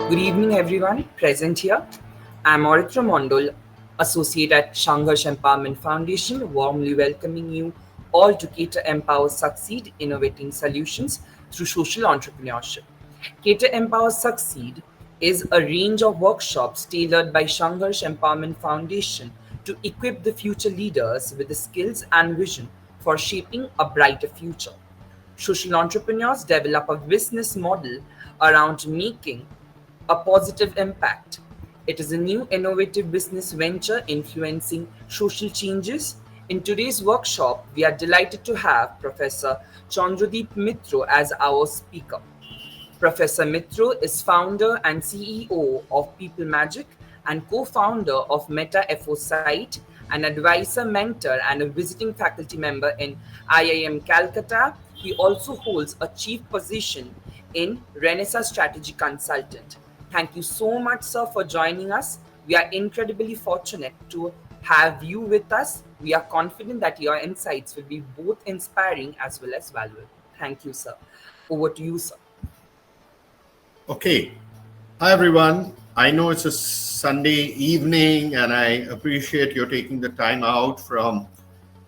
Good evening, everyone present here. I'm Oritra Mondol, Associate at Sangharsh Empowerment Foundation, warmly welcoming you all to Cater Empower Succeed Innovating Solutions through Social Entrepreneurship. Cater Empower Succeed is a range of workshops tailored by Sangharsh Empowerment Foundation to equip the future leaders with the skills and vision for shaping a brighter future. Social entrepreneurs develop a business model around making a positive impact. It is a new innovative business venture influencing social changes. In today's workshop, we are delighted to have Professor Chandradeep Mitra as our speaker. Professor Mitra is founder and CEO of Pipal Majik and co-founder of Meta Site, an advisor, mentor, and a visiting faculty member in IIM Calcutta. He also holds a chief position in Renaissance Strategy Consultant. Thank you so much, sir, for joining us. We are incredibly fortunate to have you with us. We are confident that your insights will be both inspiring as well as valuable. Thank you, sir. Over to you, sir. Okay. Hi, everyone. I know it's a Sunday evening, and I appreciate you taking the time out from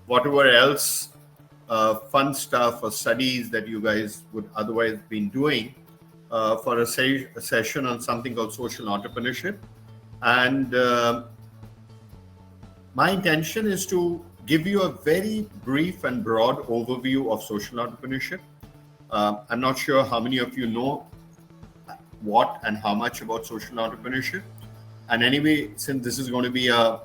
whatever else fun stuff or studies that you guys would otherwise been doing for a session on something called social entrepreneurship. And my intention is to give you a very brief and broad overview of social entrepreneurship. I'm not sure how many of you know what and how much about social entrepreneurship. And anyway, since this is going to be a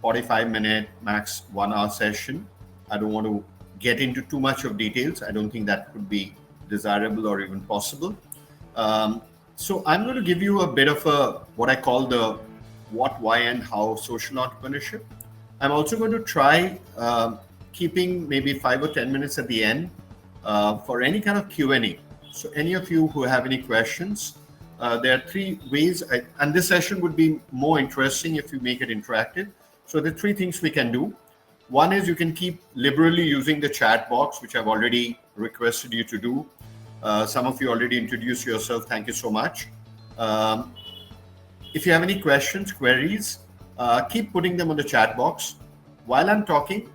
45-minute, max 1 hour session, I don't want to get into too much of details. I don't think that could be desirable or even possible. So I'm going to give you a bit of what I call the what, why, and how social entrepreneurship. I'm also going to try keeping maybe 5 or 10 minutes at the end for any kind of Q&A. So any of you who have any questions, there are three ways, and this session would be more interesting if you make it interactive. So there are three things we can do. One is you can keep liberally using the chat box, which I've already requested you to do. Some of you already introduced yourself. Thank you so much. If you have any questions, queries, keep putting them on the chat box. While I'm talking,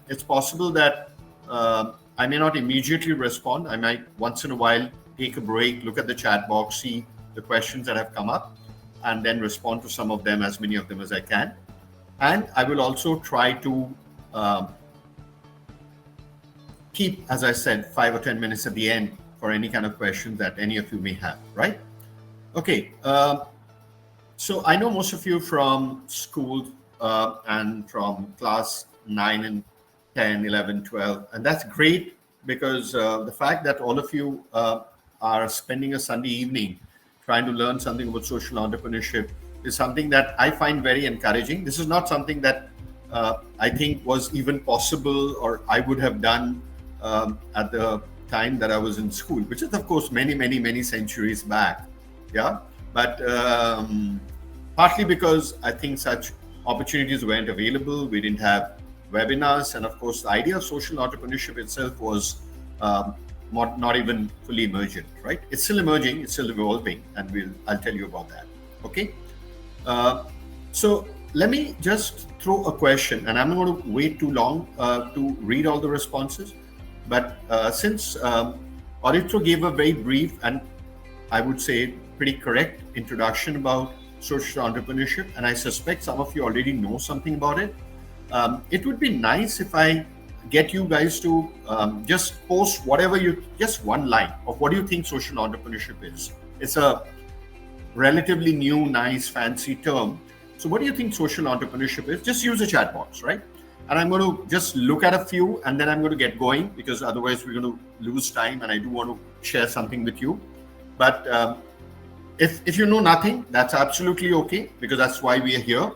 it's possible that I may not immediately respond. I might once in a while take a break, look at the chat box, see the questions that have come up, and then respond to some of them, as many of them as I can. And I will also try to keep, as I said, 5 or 10 minutes at the end for any kind of questions that any of you may have, right? Okay. So I know most of you from school and from class 9 and 10, 11, 12, and that's great because the fact that all of you are spending a Sunday evening trying to learn something about social entrepreneurship is something that I find very encouraging. This is not something that I think was even possible or I would have done at the time that I was in school, which is of course many centuries back. Yeah, but partly because I think such opportunities weren't available. We didn't have webinars, and of course the idea of social entrepreneurship itself was not even fully emergent, right? It's still emerging, it's still evolving, and I'll tell you about that. Okay. So let me just throw a question, and I'm not going to wait too long to read all the responses. But since Oritra gave a very brief and I would say pretty correct introduction about social entrepreneurship, and I suspect some of you already know something about it, it would be nice if I get you guys to just post just one line of what do you think social entrepreneurship is. It's a relatively new, nice, fancy term. So what do you think social entrepreneurship is? Just use the chat box, right? And I'm going to just look at a few and then I'm going to get going because otherwise we're going to lose time, and I do want to share something with you. But if you know nothing, that's absolutely okay because that's why we are here.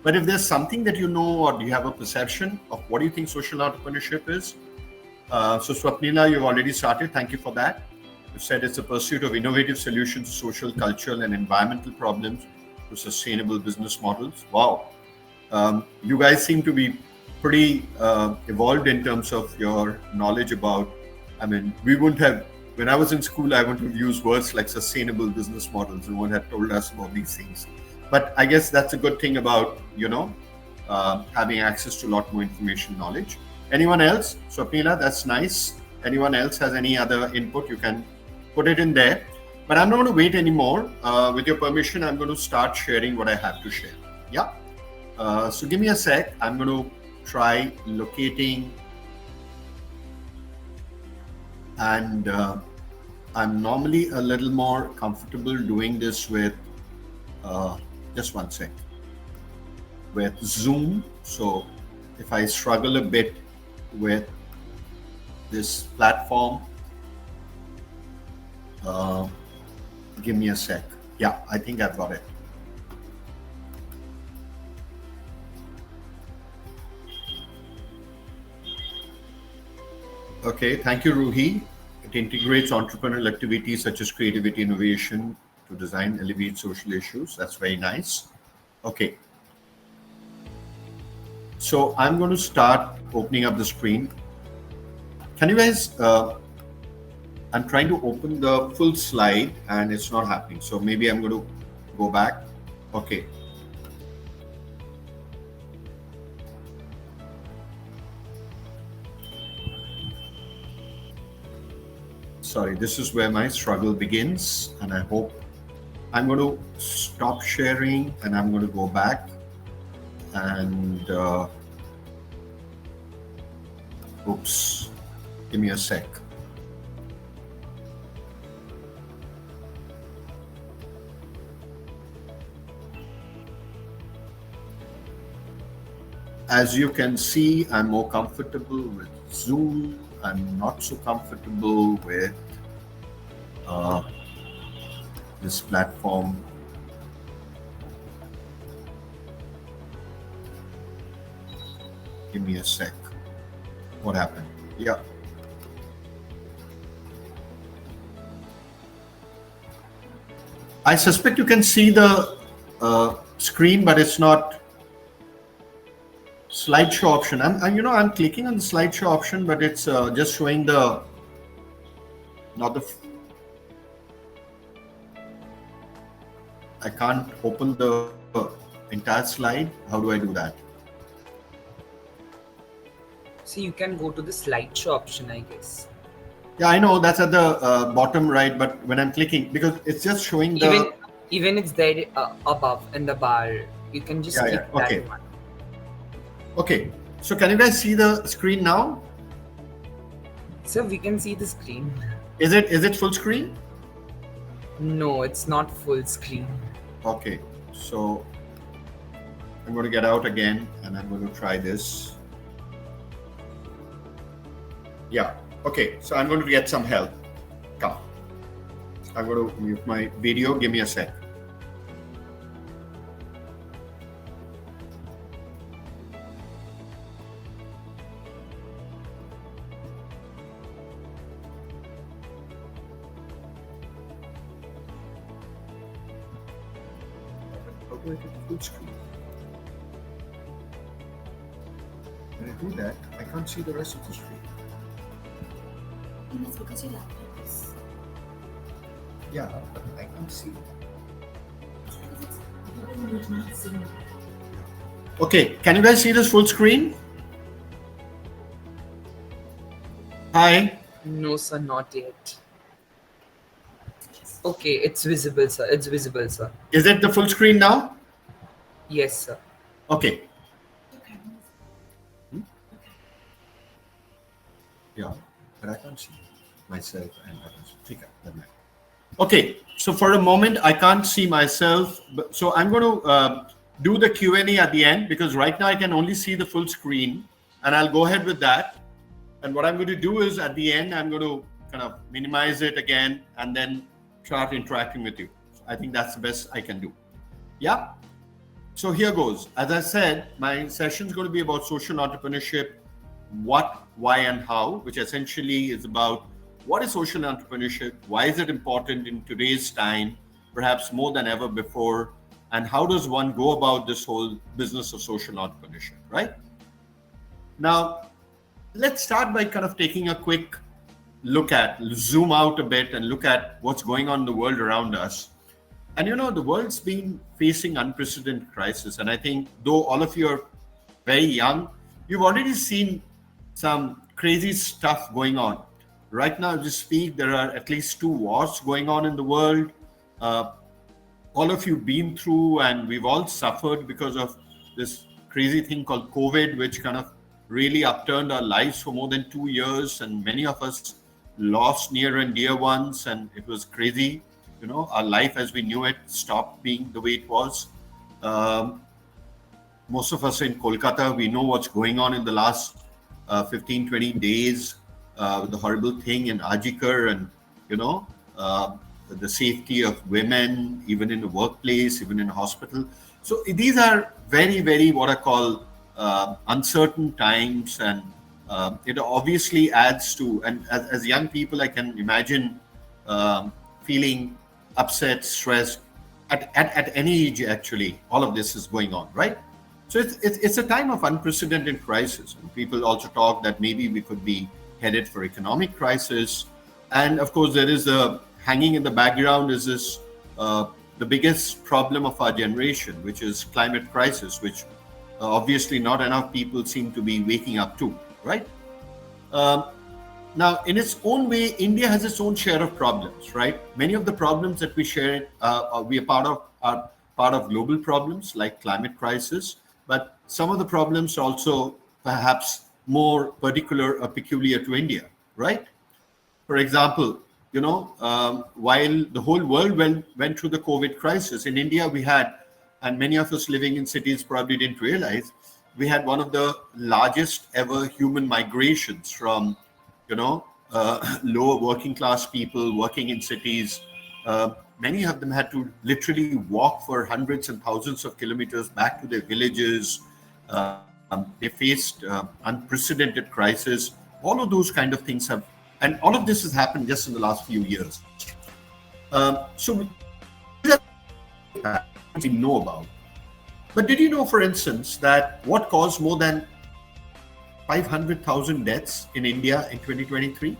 But if there's something that you know or you have a perception of what do you think social entrepreneurship is? So Swapnila, you've already started. Thank you for that. You said it's a pursuit of innovative solutions to social, cultural, and environmental problems to sustainable business models. Wow. You guys seem to be pretty evolved in terms of your knowledge about, I mean, we wouldn't have when I was in school, I would have used words like sustainable business models. No one had told us about these things. But I guess that's a good thing about, having access to a lot more information, knowledge. Anyone else? Swapnila, that's nice. Anyone else has any other input? You can put it in there. But I'm not going to wait anymore. With your permission, I'm going to start sharing what I have to share. Yeah. So give me a sec. I'm going to try locating, and I'm normally a little more comfortable doing this with just one sec, with Zoom. So if I struggle a bit with this platform, give me a sec. Yeah, I think I've got it. Okay, thank you, Ruhi. It integrates entrepreneurial activities such as creativity, innovation to design, elevate social issues. That's very nice. Okay. So I'm going to start opening up the screen. Can you guys, I'm trying to open the full slide and it's not happening. So maybe I'm going to go back. Okay. Sorry, this is where my struggle begins, and I hope I'm going to stop sharing and I'm going to go back and oops, give me a sec. As you can see, I'm more comfortable with Zoom. I'm not so comfortable with this platform. Give me a sec. What happened? Yeah. I suspect you can see the screen, but it's not slideshow option. I'm clicking on the slideshow option, but it's just showing not the. I can't open the entire slide. How do I do that? So you can go to the slideshow option, I guess. Yeah, I know that's at the bottom right, but when I'm clicking, because it's just showing the. Even it's there above in the bar. You can just click Okay. that one. Okay, so can you guys see the screen now? So we can see the screen. Is it full screen? No, it's not full screen. Okay, so I'm going to get out again and I'm going to try this. Yeah, okay, so I'm going to get some help. Come. I'm going to mute my video. Give me a sec. How do I get full screen? When I do that, I can't see the rest of the screen. It's because your laptop is. Yeah, but I can't see. Okay, can you guys see this full screen? Hi. No, sir, not yet. Okay, it's visible, sir. It's visible, sir. Is it the full screen now? Yes, sir. Okay. Yeah, but I can't see myself and others. Okay, so for a moment I can't see myself, but so I'm going to do the Q&A at the end, because right now I can only see the full screen, and I'll go ahead with that. And what I'm going to do is at the end I'm going to kind of minimize it again and then start interacting with you. So I think that's the best I can do. Yeah. So here goes. As I said, my session is going to be about social entrepreneurship, what, why, and how, which essentially is about what is social entrepreneurship, why is it important in today's time, perhaps more than ever before, and how does one go about this whole business of social entrepreneurship, right? Now, let's start by kind of taking a quick zoom out a bit and look at what's going on in the world around us. And the world's been facing unprecedented crisis. And I think though all of you are very young, you've already seen some crazy stuff going on. Right now, as we speak, there are at least 2 wars going on in the world. Uh, all of you been through, and we've all suffered because of this crazy thing called COVID, which kind of really upturned our lives for more than 2 years. And many of us lost near and dear ones, and it was crazy. Our life as we knew it stopped being the way it was. Um, Most of us in Kolkata, we know what's going on in the last 15, 20 days with the horrible thing in Ajikar, and, the safety of women, even in the workplace, even in a hospital. So these are very, very what I call uncertain times. And it obviously adds to, and as young people, I can imagine feeling upset, stressed at any age, actually, all of this is going on, right? So it's a time of unprecedented crisis. And people also talk that maybe we could be headed for economic crisis. And of course, there is hanging in the background is this the biggest problem of our generation, which is climate crisis, which obviously not enough people seem to be waking up to, right? Um, Now, in its own way, India has its own share of problems, right? Many of the problems that we share, we are part of global problems like climate crisis, but some of the problems are also perhaps more particular or peculiar to India, right? For example, while the whole world went through the COVID crisis, in India we had, and many of us living in cities probably didn't realize, we had one of the largest ever human migrations from lower working class people working in cities. Many of them had to literally walk for hundreds and thousands of kilometers back to their villages. They faced unprecedented crisis. All of those kind of things have, and all of this has happened just in the last few years. So we know about. But did you know, for instance, that what caused more than 500,000 deaths in India in 2023?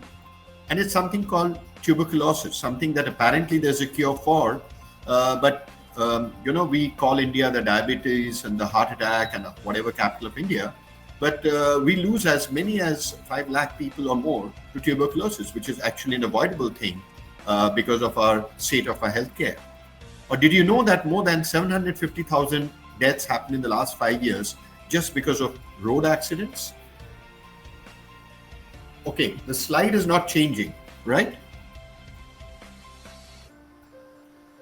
And it's something called tuberculosis, something that apparently there's a cure for. But we call India the diabetes and the heart attack and whatever capital of India. But we lose as many as 5 lakh people or more to tuberculosis, which is actually an avoidable thing because of our state of our healthcare. Or did you know that more than 750,000 deaths happened in the last 5 years just because of road accidents? Okay, the slide is not changing, right?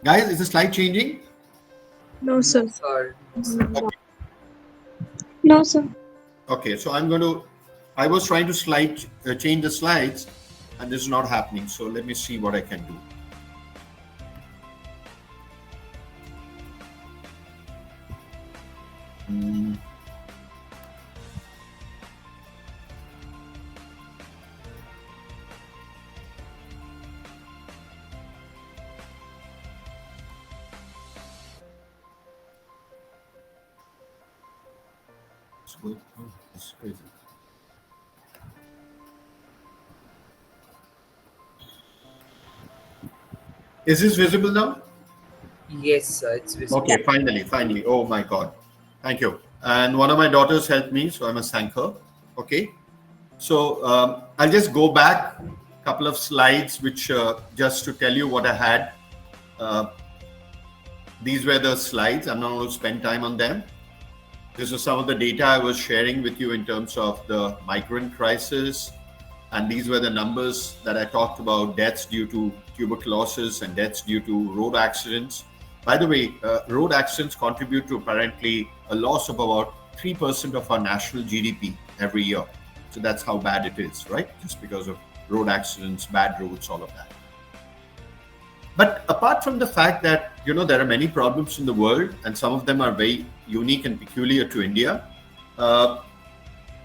Guys, is the slide changing? No, sir. Sorry. Okay, No, sir. okay, so I was trying to change the slides, and this is not happening. So let me see what I can do. It's crazy. Is this visible now? Yes, sir, it's visible. Okay, finally. Oh my God. Thank you. And one of my daughters helped me, so I must thank her. Okay. So I'll just go back a couple of slides, which just to tell you what I had. These were the slides. I'm not going to spend time on them. This is some of the data I was sharing with you in terms of the migrant crisis. And these were the numbers that I talked about, deaths due to tuberculosis and deaths due to road accidents. By the way, road accidents contribute to apparently a loss of about 3% of our national GDP every year. So that's how bad it is, right? Just because of road accidents, bad roads, all of that. But apart from the fact that, there are many problems in the world, and some of them are very unique and peculiar to India,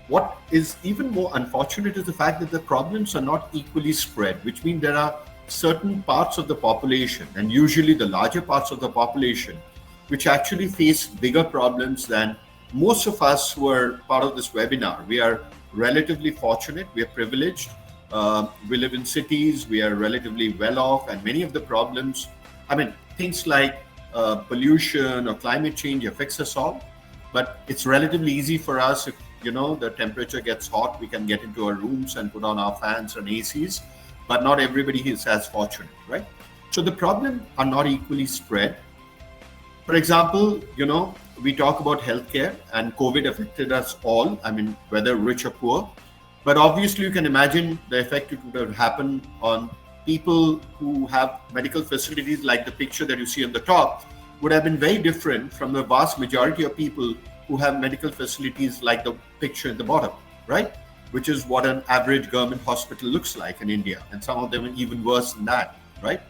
what is even more unfortunate is the fact that the problems are not equally spread, which means there are certain parts of the population, and usually the larger parts of the population, which actually face bigger problems than most of us who are part of this webinar. We are relatively fortunate, we are privileged, We live in cities, we are relatively well off, and many of the problems, things like pollution or climate change affects us all. But it's relatively easy for us if, the temperature gets hot, we can get into our rooms and put on our fans and ACs. But not everybody is as fortunate, right? So the problems are not equally spread. For example, we talk about healthcare, and COVID affected us all, whether rich or poor. But obviously, you can imagine the effect it would have happened on people who have medical facilities like the picture that you see on the top would have been very different from the vast majority of people who have medical facilities like the picture at the bottom, right? Which is what an average government hospital looks like in India. And some of them are even worse than that, right?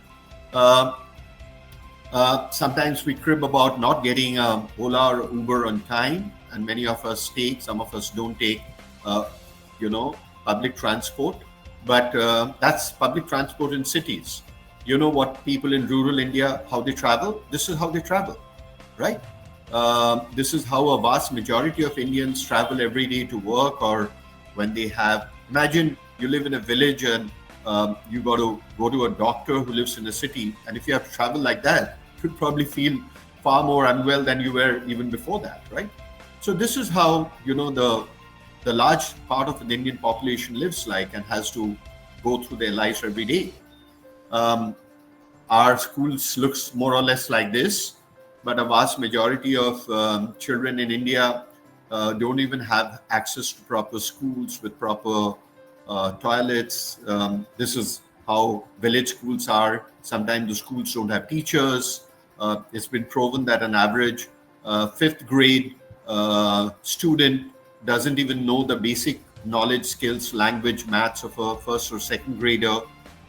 Sometimes we crib about not getting Ola or Uber on time, and many of us take, some of us don't take, public transport. But that's public transport in cities. You know what people in rural India, how they travel? This is how they travel, right? This is how a vast majority of Indians travel every day to work, or when they have, imagine you live in a village and you got to go to a doctor who lives in a city, and if you have to travel like that, you'd probably feel far more unwell than you were even before that, right? So this is how the large part of the Indian population lives like and has to go through their lives every day. Our schools looks more or less like this, but a vast majority of children in India don't even have access to proper schools with proper toilets. This is how village schools are. Sometimes the schools don't have teachers. It's been proven that an average fifth grade student doesn't even know the basic knowledge, skills, language, maths of a first or second grader.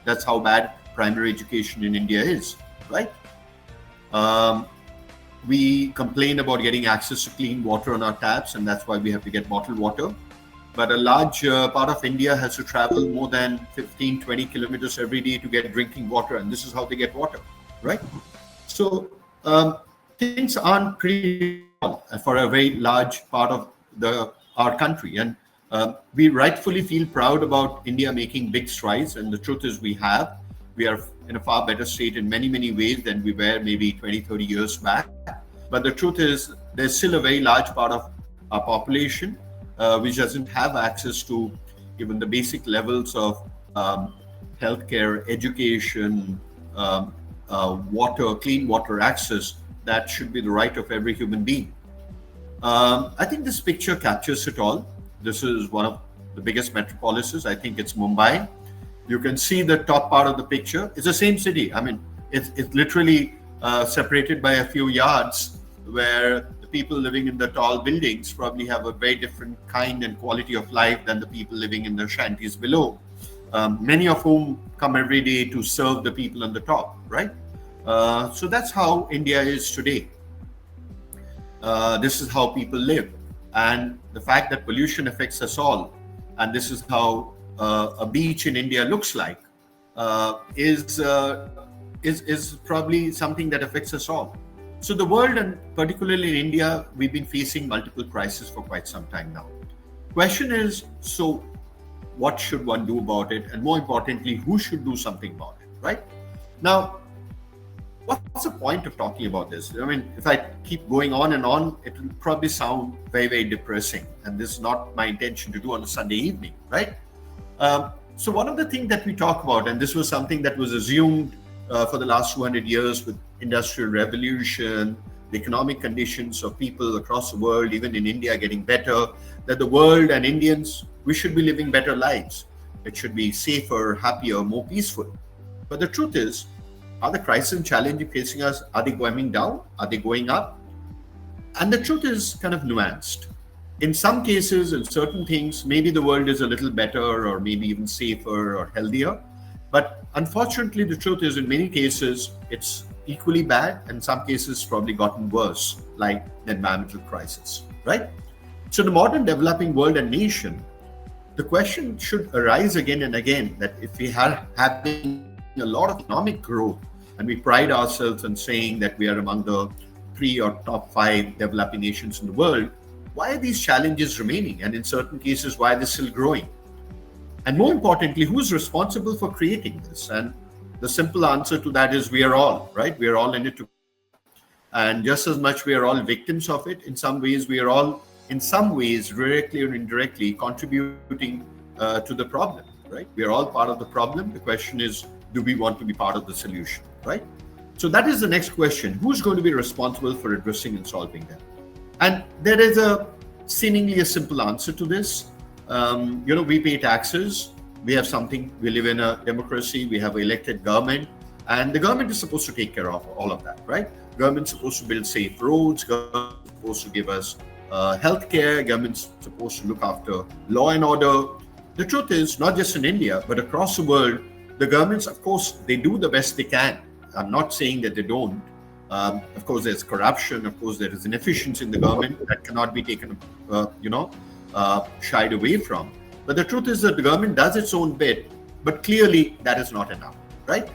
That's how bad primary education in India is, right? We complain about getting access to clean water on our taps, and that's why we have to get bottled water. But a large part of India has to travel more than 15, 20 kilometers every day to get drinking water, and this is how they get water, right? So things aren't pretty for a very large part of our country, and we rightfully feel proud about India making big strides, and the truth is we are in a far better state in many, many ways than we were maybe 20, 30 years back. But the truth is there's still a very large part of our population which doesn't have access to even the basic levels of healthcare, education, water, clean water access that should be the right of every human being. I think this picture captures it all. This is one of the biggest metropolises. I think it's Mumbai. You can see the top part of the picture. It's the same city. It's literally separated by a few yards, where the people living in the tall buildings probably have a very different kind and quality of life than the people living in the shanties below, many of whom come every day to serve the people on the top, right? So that's how India is today. This is how people live. And the fact that pollution affects us all, and this is how a beach in India looks like, is probably something that affects us all. So the world, and particularly in India, we've been facing multiple crises for quite some time now. Question is, so what should one do about it? And more importantly, who should do something about it, right? Now, what's the point of talking about this? If I keep going on and on, it will probably sound very, very depressing. And this is not my intention to do on a Sunday evening, right? So one of the things that we talk about, and this was something that was assumed for the last 200 years with industrial revolution, the economic conditions of people across the world, even in India, getting better, that the world and Indians, we should be living better lives. It should be safer, happier, more peaceful. But the truth is, are the crises and challenges facing us, are they going down? Are they going up? And the truth is kind of nuanced. In some cases, in certain things, maybe the world is a little better, or maybe even safer or healthier. But unfortunately, the truth is, in many cases, it's equally bad, and in some cases probably gotten worse, like the environmental crisis, right? So the modern developing world and nation, the question should arise again and again, that if we are having a lot of economic growth, and we pride ourselves in saying that we are among the 3 or top 5 developing nations in the world, why are these challenges remaining? And in certain cases, why are they still growing? And more importantly, who's responsible for creating this? And the simple answer to that is we are all, right? We are all in it together. And just as much we are all victims of it, in some ways, we are all, in some ways, directly or indirectly, contributing to the problem, right? We are all part of the problem. The question is, do we want to be part of the solution, right? So that is the next question. Who's going to be responsible for addressing and solving them? And there is seemingly a simple answer to this. We pay taxes. We have something, we live in a democracy, we have an elected government, and the government is supposed to take care of all of that, right? Government's supposed to build safe roads, government's supposed to give us healthcare, government's supposed to look after law and order. The truth is, not just in India, but across the world, the governments, of course, they do the best they can. I'm not saying that they don't. Of course, there's corruption. Of course, there is inefficiency in the government that cannot be taken, shied away from. But the truth is that the government does its own bit, but clearly that is not enough, right?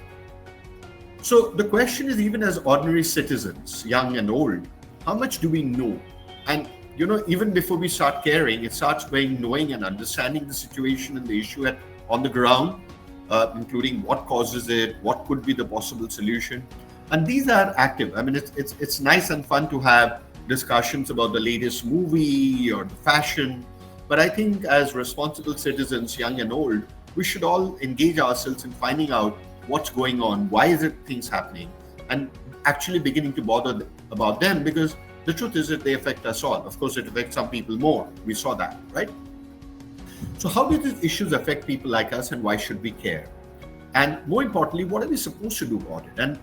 So the question is, even as ordinary citizens, young and old, how much do we know? And even before we start caring, it starts by knowing and understanding the situation and the issue on the ground, including what causes it, what could be the possible solution. And these are active. I mean, it's nice and fun to have discussions about the latest movie or the fashion. But I think as responsible citizens, young and old, we should all engage ourselves in finding out what's going on, why is it things happening, and actually beginning to bother about them, because the truth is that they affect us all. Of course, it affects some people more. We saw that, right? So how do these issues affect people like us, and why should we care? And more importantly, what are we supposed to do about it? And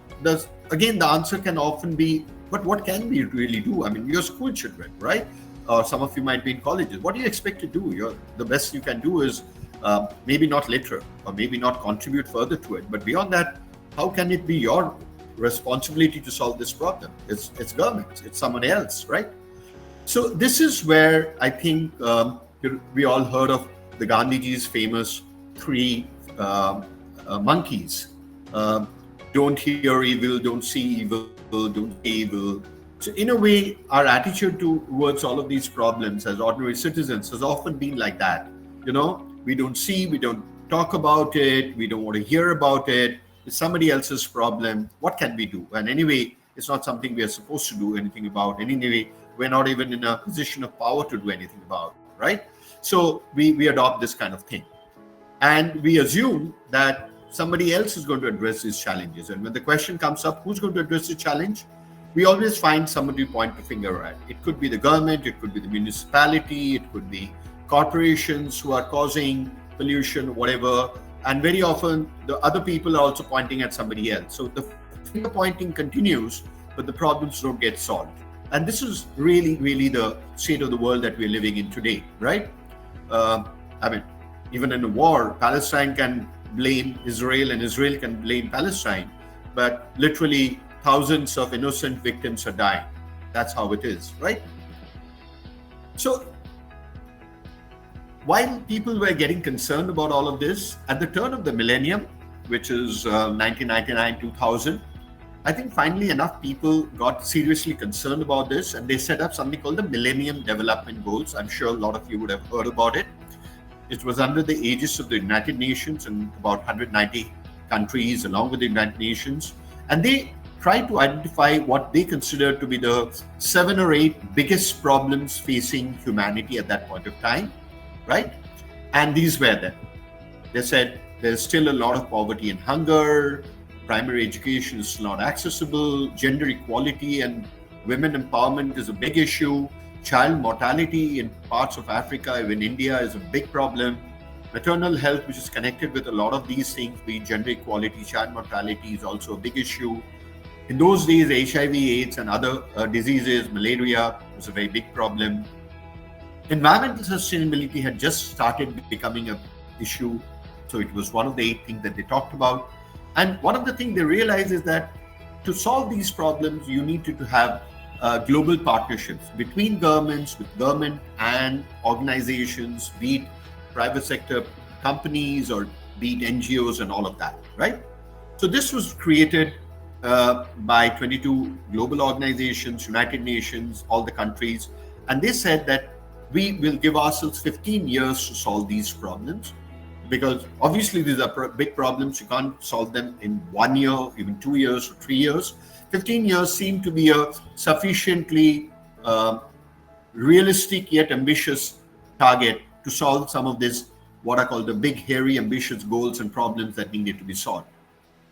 again, the answer can often be, but what can we really do? I mean, you're school children, right? Or some of you might be in colleges. What do you expect to do? The best you can do is maybe not literate, or maybe not contribute further to it. But beyond that, how can it be your responsibility to solve this problem? It's government, it's someone else, right? So this is where I think we all heard of the Gandhiji's famous three monkeys. Don't hear evil, don't see evil, don't say evil. So in a way, our attitude towards all of these problems as ordinary citizens has often been like that. We don't see, we don't talk about it, we don't want to hear about it. It's somebody else's problem. What can we do? And anyway, it's not something we are supposed to do anything about. Anyway, we're not even in a position of power to do anything about, right? So we adopt this kind of thing. And we assume that somebody else is going to address these challenges. And when the question comes up, who's going to address the challenge? We always find somebody to point the finger at. It could be the government, it could be the municipality, it could be corporations who are causing pollution, whatever. And very often, the other people are also pointing at somebody else. So the finger pointing continues, but the problems don't get solved. And this is really, really the state of the world that we're living in today, right? Even in a war, Palestine can blame Israel and Israel can blame Palestine. But literally, thousands of innocent victims are dying. That's how it is, right? So while people were getting concerned about all of this, at the turn of the millennium, which is 1999, 2000, I think finally enough people got seriously concerned about this, and they set up something called the Millennium Development Goals. I'm sure a lot of you would have heard about it. It was under the aegis of the United Nations and about 190 countries along with the United Nations. And they tried to identify what they considered to be the 7 or 8 biggest problems facing humanity at that point of time, right? And these were them. They said there's still a lot of poverty and hunger, primary education is not accessible, gender equality and women empowerment is a big issue, child mortality in parts of Africa, even India, is a big problem. Maternal health, which is connected with a lot of these things, be it gender equality, child mortality, is also a big issue. In those days, HIV, AIDS, and other diseases, malaria was a very big problem. Environmental sustainability had just started becoming an issue, so it was one of the 8 things that they talked about. And one of the things they realized is that to solve these problems, you need to have global partnerships between governments, with government and organizations, be it private sector companies or be it NGOs and all of that, right? So this was created by 22 global organizations, United Nations, all the countries. And they said that we will give ourselves 15 years to solve these problems. because obviously these are big problems. You can't solve them in 1 year, even 2 years or 3 years. 15 years seem to be a sufficiently realistic yet ambitious target to solve some of these, what I call the big, hairy, ambitious goals and problems that needed to be solved.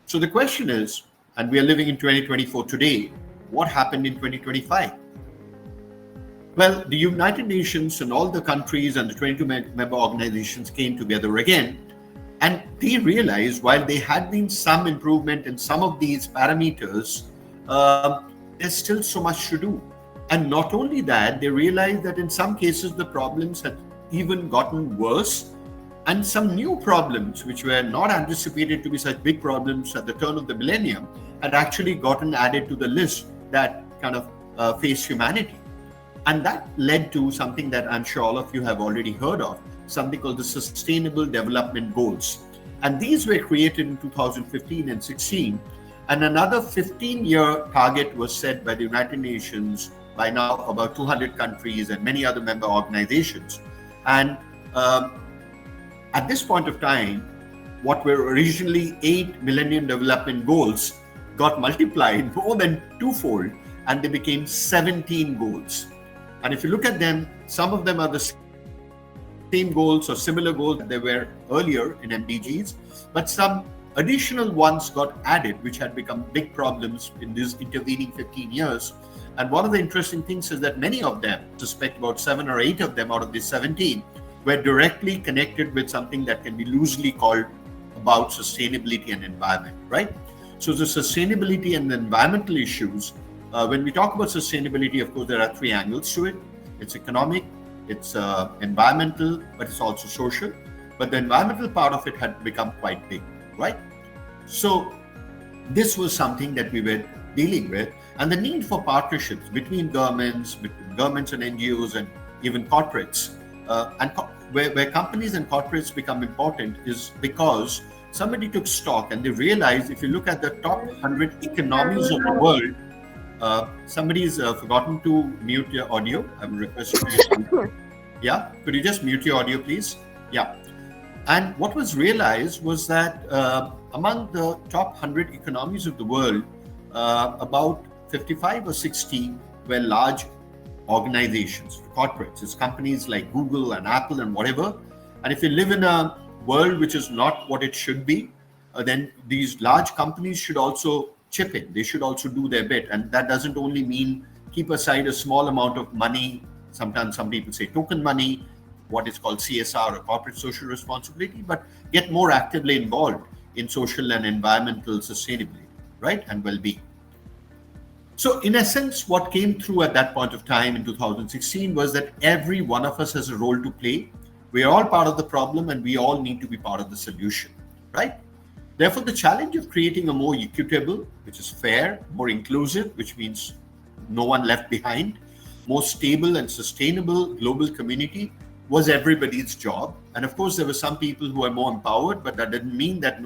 So the question is, and we are living in 2024 today, what happened in 2025? Well, the United Nations and all the countries and the 22 member organizations came together again, and they realized while there had been some improvement in some of these parameters, there's still so much to do. And not only that, they realized that in some cases the problems had even gotten worse, and some new problems which were not anticipated to be such big problems at the turn of the millennium had actually gotten added to the list that kind of faced humanity. And that led to something that I'm sure all of you have already heard of, something called the Sustainable Development Goals. And these were created in 2015 and 16. And another 15-year target was set by the United Nations, by now about 200 countries and many other member organizations. And at this point of time, what were originally 8 Millennium Development Goals got multiplied more than twofold, and they became 17 goals. And if you look at them, some of them are the same goals or similar goals that they were earlier in MDGs, but some additional ones got added, which had become big problems in these intervening 15 years. And one of the interesting things is that many of them, I suspect about 7 or 8 of them out of these 17, were directly connected with something that can be loosely called about sustainability and environment, right? So the sustainability and the environmental issues, when we talk about sustainability, of course, there are 3 angles to it. It's economic, it's environmental, but it's also social. But the environmental part of it had become quite big, right? So this was something that we were dealing with, and the need for partnerships between governments and NGOs and even corporates, where companies and corporates become important is because somebody took stock and they realized if you look at the top 100 economies of the world, somebody's forgotten to mute your audio. I will request you to. Yeah, could you just mute your audio, please? Yeah. And what was realized was that among the top 100 economies of the world, about 55 or 60 were large organizations, corporates. It's companies like Google and Apple and whatever. And if you live in a world which is not what it should be, then these large companies should also chip in. They should also do their bit. And that doesn't only mean keep aside a small amount of money. Sometimes some people say token money, what is called CSR or corporate social responsibility, but get more actively involved in social and environmental sustainability, right? And well-being. So in essence, what came through at that point of time in 2016 was that every one of us has a role to play. We are all part of the problem and we all need to be part of the solution, right? Therefore, the challenge of creating a more equitable, which is fair, more inclusive, which means no one left behind, more stable and sustainable global community was everybody's job. And of course, there were some people who are more empowered, but that didn't mean that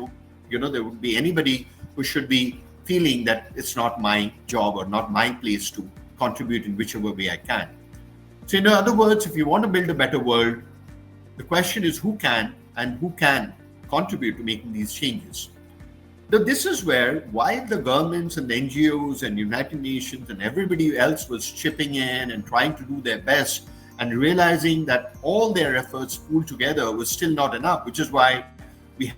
there would be anybody who should be feeling that it's not my job or not my place to contribute in whichever way I can. So in other words, if you want to build a better world, the question is who can contribute to making these changes. Now, this is where, while the governments and the NGOs and United Nations and everybody else was chipping in and trying to do their best and realizing that all their efforts pooled together was still not enough, which is why we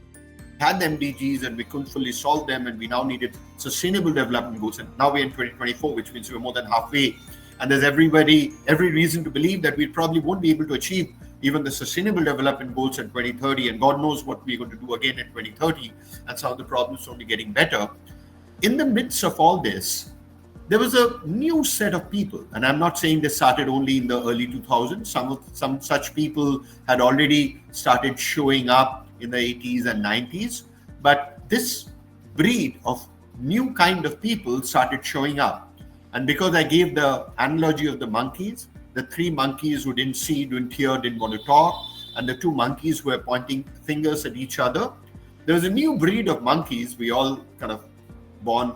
had the MDGs and we couldn't fully solve them, and we now needed sustainable development goals. And now we're in 2024, which means we're more than halfway. And there's every reason to believe that we probably won't be able to achieve even the sustainable development goals in 2030. And God knows what we're going to do again in 2030. And some of the problems are only getting better. In the midst of all this, there was a new set of people. And I'm not saying this started only in the early 2000s. Some such people had already started showing up in the 80s and 90s. But this breed of new kind of people started showing up. And because I gave the analogy of the monkeys, the 3 monkeys who didn't see, didn't hear, didn't want to talk, and the 2 monkeys who were pointing fingers at each other, there was a new breed of monkeys. We all kind of born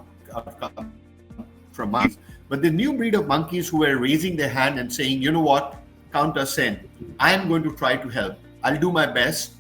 from monkeys. But the new breed of monkeys who were raising their hand and saying, you know what, count us in. I am going to try to help. I'll do my best.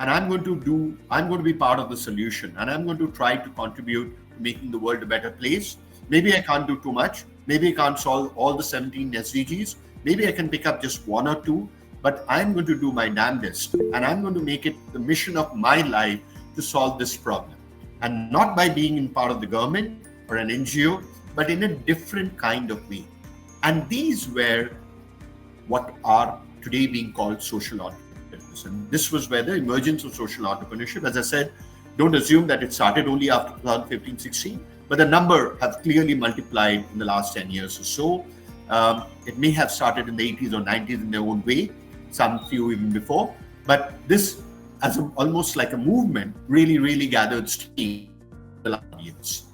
and I'm going to be part of the solution, and I'm going to try to contribute to making the world a better place. Maybe I can't do too much. Maybe I can't solve all the 17 SDGs. Maybe I can pick up just one or two, but I'm going to do my damnedest, and I'm going to make it the mission of my life to solve this problem. And not by being in part of the government or an NGO, but in a different kind of way. And these were what are today being called social entrepreneurs. And this was where the emergence of social entrepreneurship, as I said, don't assume that it started only after 2015-16, but the number have clearly multiplied in the last 10 years or so. It may have started in the 80s or 90s in their own way, some few even before, but this as almost like a movement really gathered steam in the last years.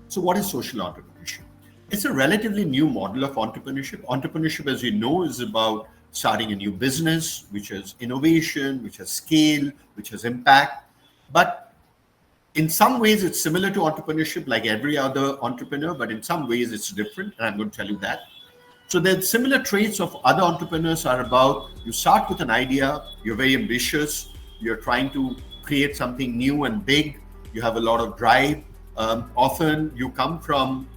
So what is social entrepreneurship? It's a relatively new model of entrepreneurship. Entrepreneurship, as you know, is about starting a new business, which has innovation, which has scale, which has impact. But in some ways, it's similar to entrepreneurship like every other entrepreneur, but in some ways it's different, and I'm going to tell you that. So the similar traits of other entrepreneurs are about you start with an idea, you're very ambitious, you're trying to create something new and big, you have a lot of drive. Often you come from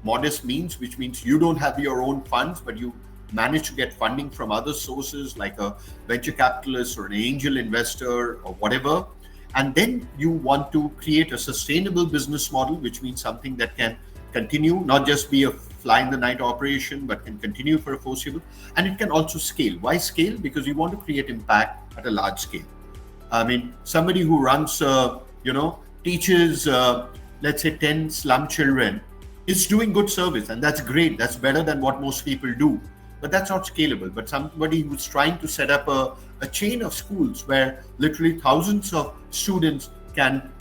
modest means, which means you don't have your own funds, but you manage to get funding from other sources like a venture capitalist or an angel investor or whatever. And then you want to create a sustainable business model, which means something that can continue, not just be a fly in the night operation, but can continue for a foreseeable. And it can also scale. Why scale? Because you want to create impact at a large scale. I mean, somebody who runs, teaches, let's say 10 slum children is doing good service, and that's great. That's better than what most people do. But that's not scalable. But somebody who's trying to set up a chain of schools where literally thousands of students can,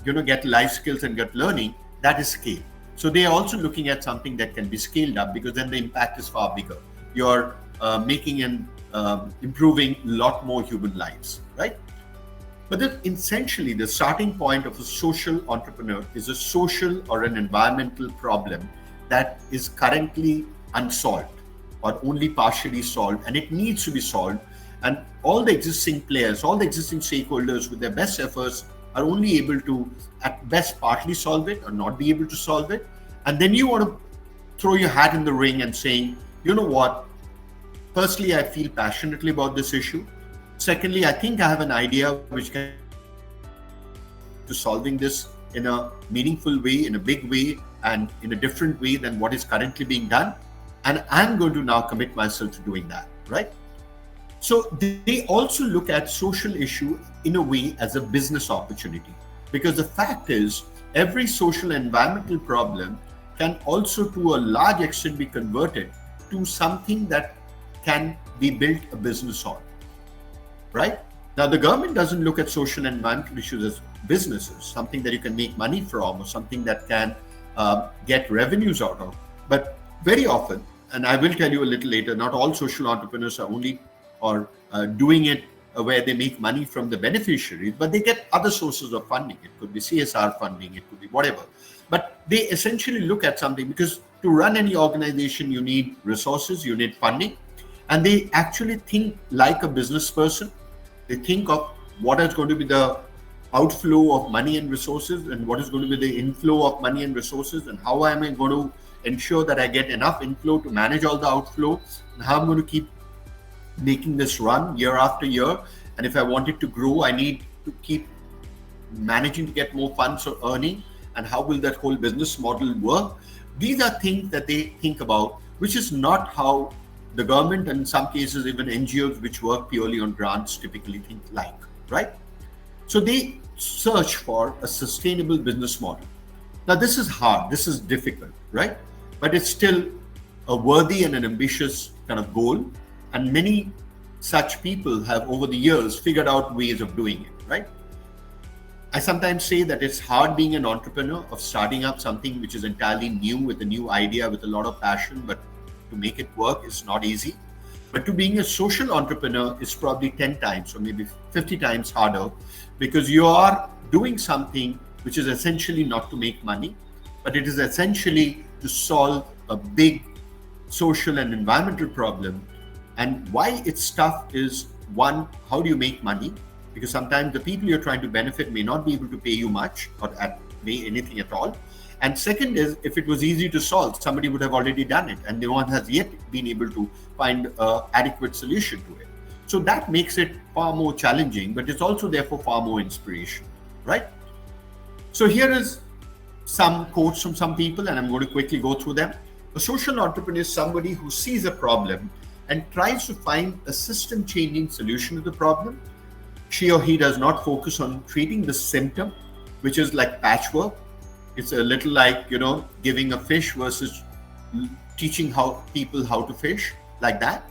get life skills and get learning, that is scale. So they are also looking at something that can be scaled up, because then the impact is far bigger. You're making and improving a lot more human lives, right? But then essentially the starting point of a social entrepreneur is a social or an environmental problem that is currently unsolved or only partially solved, and it needs to be solved. And all the existing players, all the existing stakeholders with their best efforts are only able to at best partly solve it or not be able to solve it. And then you want to throw your hat in the ring and saying, you know what, firstly, I feel passionately about this issue. Secondly, I think I have an idea which can to solving this in a meaningful way, in a big way, and in a different way than what is currently being done. And I'm going to now commit myself to doing that, right? So they also look at social issue in a way as a business opportunity, because the fact is every social and environmental problem can also to a large extent be converted to something that can be built a business on, right? Now, the government doesn't look at social and environmental issues as businesses, something that you can make money from or something that can get revenues out of. But very often, and I will tell you a little later, not all social entrepreneurs are only or doing it where they make money from the beneficiaries, but they get other sources of funding. It could be CSR funding, it could be whatever. But they essentially look at something, because to run any organization, you need resources, you need funding, and they actually think like a business person. They think of what is going to be the outflow of money and resources, and what is going to be the inflow of money and resources, and how am I going to ensure that I get enough inflow to manage all the outflow, and how I'm going to keep making this run year after year. And if I want it to grow, I need to keep managing to get more funds or earning, and how will that whole business model work? These are things that they think about, which is not how the government, and in some cases even NGOs which work purely on grants, typically think like, right? So they search for a sustainable business model. Now this is hard, this is difficult, right? But it's still a worthy and an ambitious kind of goal. And many such people have over the years figured out ways of doing it, right? I sometimes say that it's hard being an entrepreneur, of starting up something which is entirely new with a new idea, with a lot of passion, but to make it work is not easy. But to being a social entrepreneur is probably 10 times or maybe 50 times harder, because you are doing something which is essentially not to make money, but it is essentially to solve a big social and environmental problem. And why it's tough is, one, how do you make money? because sometimes the people you're trying to benefit may not be able to pay you much or pay anything at all. And second is, if it was easy to solve, somebody would have already done it, and no one has yet been able to find an adequate solution to it. So that makes it far more challenging, but it's also therefore far more inspirational, right? So here is some quotes from some people, and I'm going to quickly go through them. A social entrepreneur is somebody who sees a problem and tries to find a system-changing solution to the problem. She or he does not focus on treating the symptom, which is like patchwork. It's a little like, giving a fish versus teaching people how to fish, like that.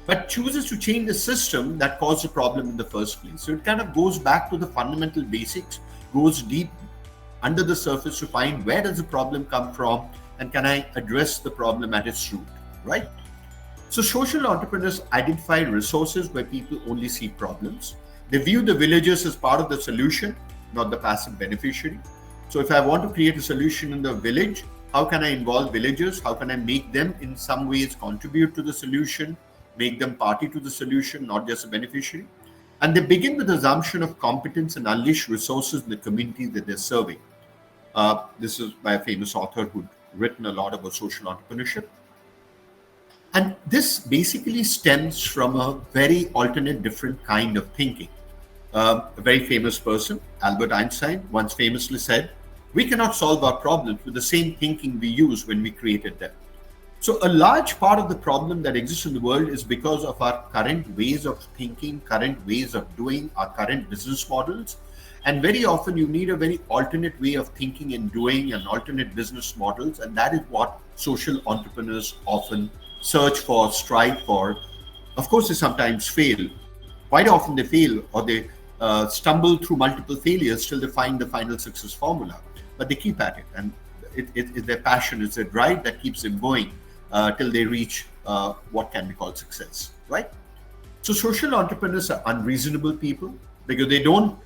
But chooses to change the system that caused the problem in the first place. So it kind of goes back to the fundamental basics, goes deep under the surface to find where does the problem come from and can I address the problem at its root, right? So social entrepreneurs identify resources where people only see problems. They view the villagers as part of the solution, not the passive beneficiary. So if I want to create a solution in the village, how can I involve villagers? How can I make them in some ways contribute to the solution, make them party to the solution, not just a beneficiary? And they begin with the assumption of competence and unleash resources in the community that they're serving. This is by a famous author who'd written a lot about social entrepreneurship. And this basically stems from a very alternate, different kind of thinking. A very famous person, Albert Einstein, once famously said, "We cannot solve our problems with the same thinking we used when we created them." So a large part of the problem that exists in the world is because of our current ways of thinking, current ways of doing, our current business models. And very often you need a very alternate way of thinking and doing and alternate business models. And that is what social entrepreneurs often search for, strive for. Of course, they sometimes fail. Quite often they fail, or they stumble through multiple failures till they find the final success formula. But they keep at it. And it's their passion, it's their drive that keeps them going till they reach what can be called success, right? So social entrepreneurs are unreasonable people because they don't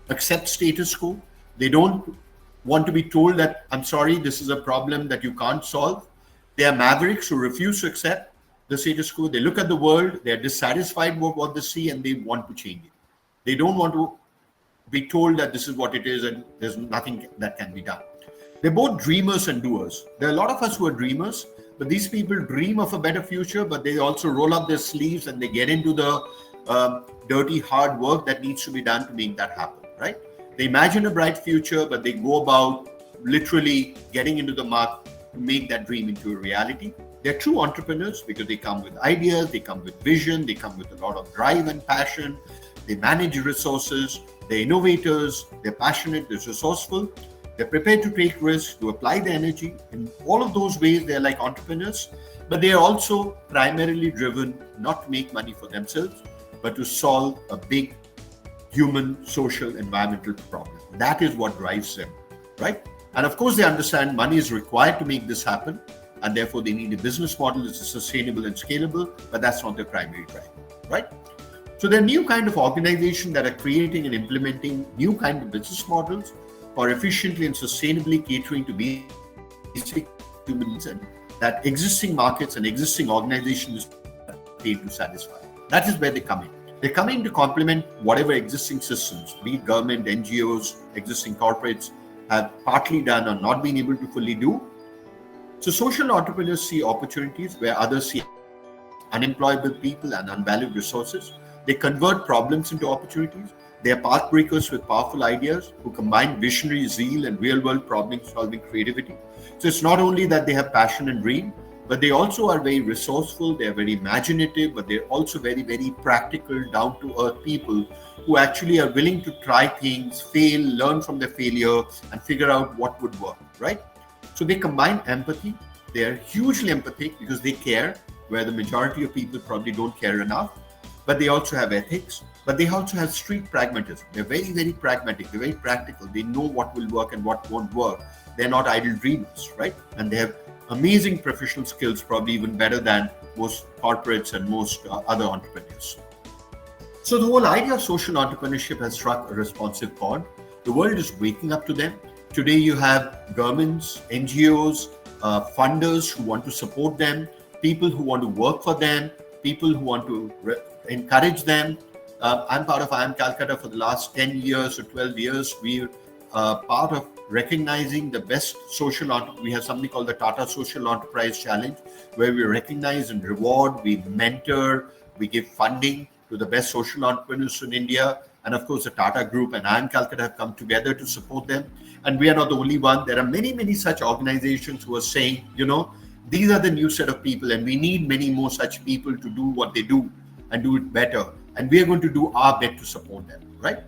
accept status quo. They don't want to be told that, I'm sorry, this is a problem that you can't solve. They are mavericks who refuse to accept the status quo. They look at the world, they're dissatisfied with what they see, and they want to change it. They don't want to be told that this is what it is and there's nothing that can be done. They're both dreamers and doers. There are a lot of us who are dreamers, but these people dream of a better future, but they also roll up their sleeves and they get into the dirty, hard work that needs to be done to make that happen, right? They imagine a bright future, but they go about literally getting into the muck to make that dream into a reality. They're true entrepreneurs because they come with ideas, they come with vision, they come with a lot of drive and passion. They manage resources, they're innovators, they're passionate, they're resourceful, they're prepared to take risks, to apply their energy. In all of those ways, they're like entrepreneurs, but they are also primarily driven not to make money for themselves, but to solve a big human, social, environmental problem. That is what drives them, right? And of course, they understand money is required to make this happen, and therefore they need a business model that's sustainable and scalable, but that's not their primary drive, right? So there are new kind of organizations that are creating and implementing new kind of business models for efficiently and sustainably catering to basic human needs, and that existing markets and existing organizations fail to satisfy. That is where they come in. They're coming to complement whatever existing systems, be it government, NGOs, existing corporates, have partly done or not been able to fully do. So social entrepreneurs see opportunities where others see unemployable people and unvalued resources. They convert problems into opportunities. They are path breakers with powerful ideas who combine visionary zeal and real-world problem-solving creativity. So it's not only that they have passion and dream, but they also are very resourceful, they are very imaginative, but they're also very, very practical, down-to-earth people who actually are willing to try things, fail, learn from their failure, and figure out what would work, right? So they combine empathy. They are hugely empathic because they care, where the majority of people probably don't care enough. But they also have ethics, but they also have street pragmatism. They're very, very pragmatic. They're very practical. They know what will work and what won't work. They're not idle dreamers, right? And they have amazing professional skills, probably even better than most corporates and most other entrepreneurs. So the whole idea of social entrepreneurship has struck a responsive chord. The world is waking up to them. Today you have governments, NGOs, funders who want to support them, people who want to work for them, people who want to encourage them, I'm part of IIM Calcutta for the last 10 years or 12 years. We're part of recognizing the best social entrepreneurs. We have something called the Tata Social Enterprise Challenge, where we recognize and reward, we mentor, we give funding to the best social entrepreneurs in India. And of course, the Tata Group and IIM Calcutta have come together to support them. And we are not the only one. There are many, many such organizations who are saying, these are the new set of people, and we need many more such people to do what they do and do it better. And we are going to do our bit to support them, right?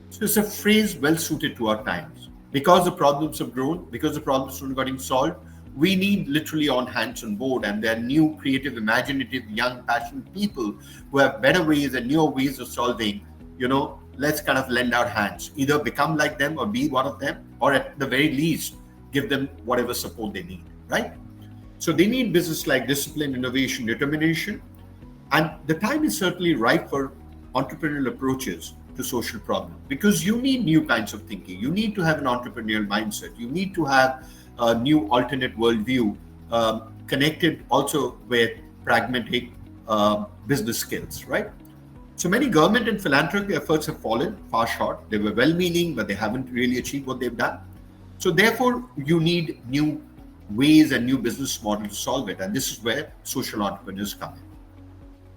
So it's a phrase well suited to our times. Because the problems have grown, because the problems are getting solved, we need literally on hands on board. And there are new, creative, imaginative, young, passionate people who have better ways and newer ways of solving. Let's kind of lend our hands, either become like them or be one of them, or at the very least, give them whatever support they need, right? So they need business like discipline, innovation, determination. And the time is certainly right for entrepreneurial approaches to social problems, because you need new kinds of thinking. You need to have an entrepreneurial mindset. You need to have a new alternate worldview, connected also with pragmatic business skills, right? So many government and philanthropy efforts have fallen far short. They were well-meaning, but they haven't really achieved what they've done. So therefore, you need new ways and new business models to solve it. And this is where social entrepreneurs come in.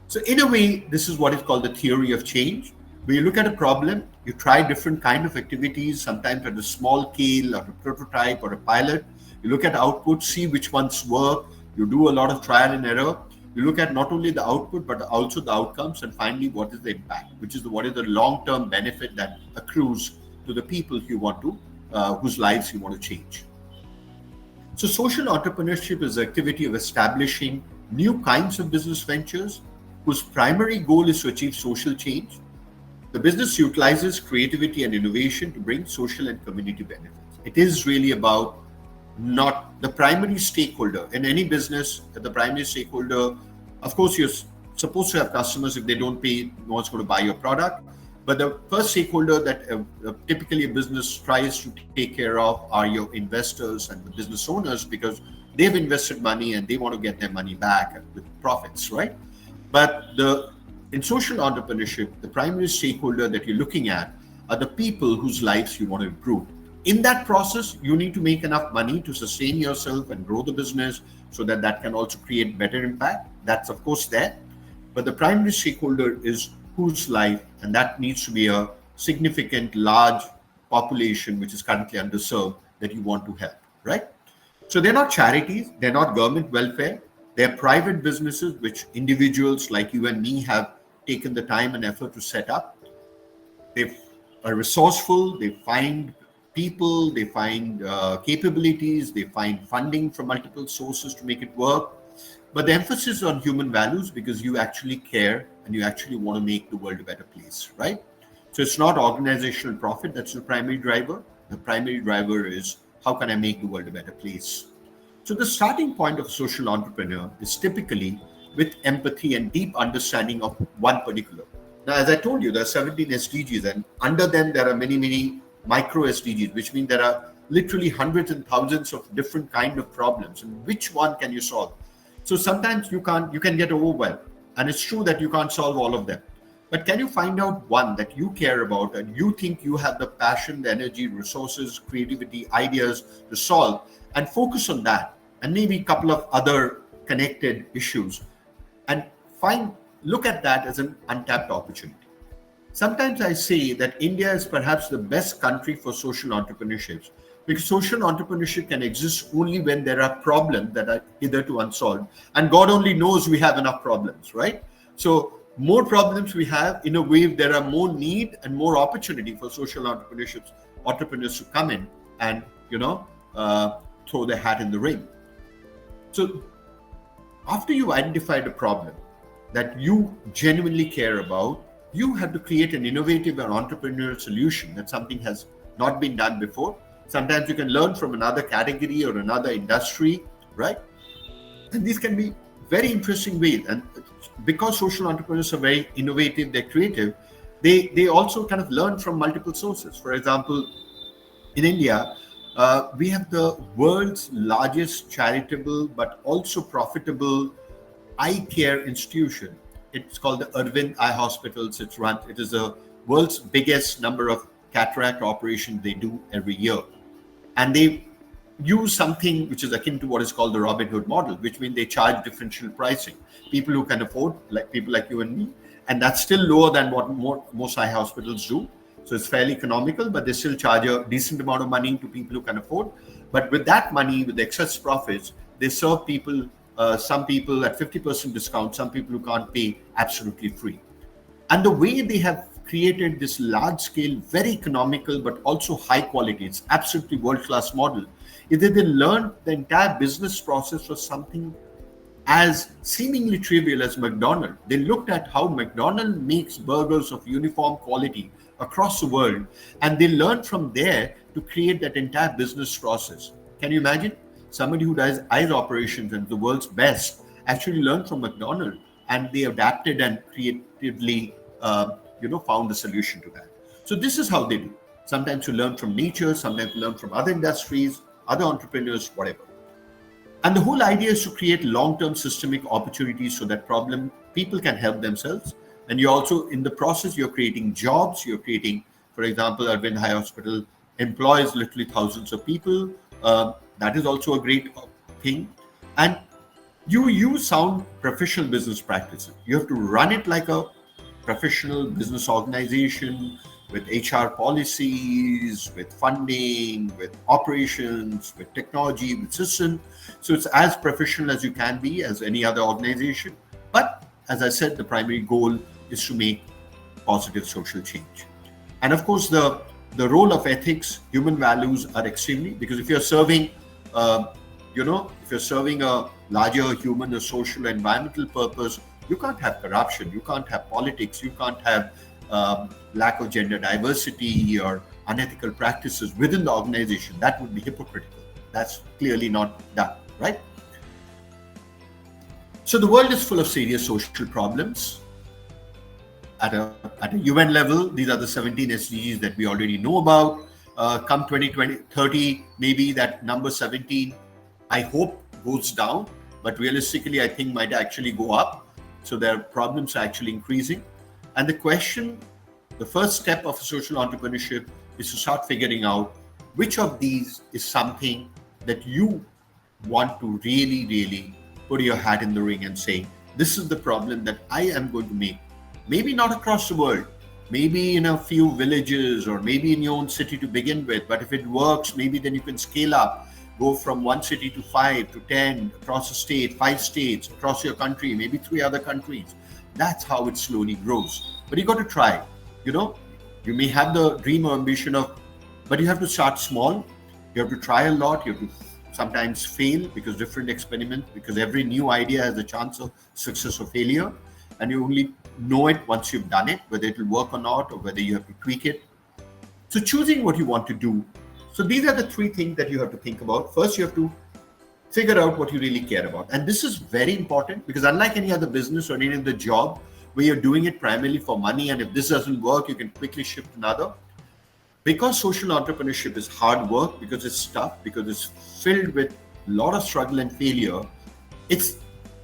So in a way, this is what is called the theory of change. When you look at a problem, you try different kind of activities, sometimes at a small scale or a prototype or a pilot. You look at output, see which ones work. You do a lot of trial and error. You look at not only the output, but also the outcomes, and finally, what is the impact, which is what is the long-term benefit that accrues to the people you want to, whose lives you want to change. So social entrepreneurship is the activity of establishing new kinds of business ventures whose primary goal is to achieve social change. The business utilizes creativity and innovation to bring social and community benefits. It is really about not the primary stakeholder in any business. The primary stakeholder, of course, you're supposed to have customers. If they don't pay, no one's going to buy your product. But the first stakeholder that typically a business tries to take care of are your investors and the business owners, because they've invested money and they want to get their money back with profits, right? But in social entrepreneurship, the primary stakeholder that you're looking at are the people whose lives you want to improve. In that process, you need to make enough money to sustain yourself and grow the business so that can also create better impact. That's of course there. But the primary stakeholder is whose life, and that needs to be a significant, large population which is currently underserved that you want to help, right? So they're not charities, they're not government welfare, they're private businesses which individuals like you and me have taken the time and effort to set up. They are resourceful, they find people, they find capabilities, they find funding from multiple sources to make it work. But the emphasis is on human values, because you actually care and you actually want to make the world a better place, right? So it's not organizational profit that's the primary driver. The primary driver is, how can I make the world a better place? So the starting point of a social entrepreneur is typically with empathy and deep understanding of one particular. Now, as I told you, there are 17 SDGs, and under them there are many, many micro SDGs, which mean there are literally hundreds and thousands of different kind of problems. And which one can you solve? So sometimes you can get overwhelmed. And it's true that you can't solve all of them. But can you find out one that you care about and you think you have the passion, the energy, resources, creativity, ideas to solve, and focus on that, and maybe a couple of other connected issues, and look at that as an untapped opportunity. Sometimes I say that India is perhaps the best country for social entrepreneurships, because social entrepreneurship can exist only when there are problems that are hitherto unsolved. And God only knows we have enough problems, right? So more problems we have, in a way, there are more need and more opportunity for social entrepreneurs to come in and, throw their hat in the ring. So after you've identified a problem that you genuinely care about, you have to create an innovative and entrepreneurial solution that something has not been done before. Sometimes you can learn from another category or another industry, right? And these can be very interesting ways. And because social entrepreneurs are very innovative, they're creative, they also kind of learn from multiple sources. For example, in India, we have the world's largest charitable but also profitable eye care institution, It's called the Arvind Eye Hospitals. It is the world's biggest number of cataract operations they do every year. And they use something which is akin to what is called the Robin Hood model, which means they charge differential pricing. People who can afford, like people like you and me, and that's still lower than what most eye hospitals do. So it's fairly economical, but they still charge a decent amount of money to people who can afford. But with that money, with the excess profits, they serve people, some people at 50% discount, some people who can't pay absolutely free. And the way they have created this large scale, very economical, but also high quality, it's absolutely world-class model, is that they learned the entire business process was something as seemingly trivial as McDonald's. They looked at how McDonald's makes burgers of uniform quality across the world, and they learned from there to create that entire business process. Can you imagine? Somebody who does eyes operations and the world's best actually learned from McDonald's, and they adapted and creatively found a solution to that. So this is how they do. Sometimes you learn from nature, sometimes you learn from other industries, other entrepreneurs, whatever. And the whole idea is to create long-term systemic opportunities so that people can help themselves. And you're also, in the process, you're creating jobs. You're creating, for example, Arvind Eye Hospital employs literally thousands of people. That is also a great thing. And you use sound professional business practices. You have to run it like a professional business organization with HR policies, with funding, with operations, with technology, with system. So it's as professional as you can be as any other organization. But as I said, the primary goal is to make positive social change. And of course, the role of ethics, human values are extremely, because if you're serving, if you're serving a larger human or social environmental purpose, you can't have corruption, you can't have politics, you can't have lack of gender diversity or unethical practices within the organization. That would be hypocritical. That's clearly not done, right? So the world is full of serious social problems. At a UN level, these are the 17 SDGs that we already know about. Come 2030, maybe that number 17, I hope, goes down, but realistically, I think might actually go up. So their problems are actually increasing. And the first step of social entrepreneurship is to start figuring out which of these is something that you want to really, really put your hat in the ring and say, this is the problem that I am going to make. Maybe not across the world, maybe in a few villages or maybe in your own city to begin with. But if it works, maybe then you can scale up, go from one city to 5 to 10, across a state, 5 states, across your country, maybe 3 other countries. That's how it slowly grows. But you got to try. You may have the dream or ambition but you have to start small. You have to try a lot. You have to sometimes fail because different experiments, because every new idea has a chance of success or failure. And you only know it once you've done it, whether it will work or not, or whether you have to tweak it. So choosing what you want to do. So these are the 3 things that you have to think about. First, you have to figure out what you really care about. And this is very important because unlike any other business or any other job where you're doing it primarily for money, and if this doesn't work, you can quickly shift another. Because social entrepreneurship is hard work, because it's tough, because it's filled with a lot of struggle and failure, it's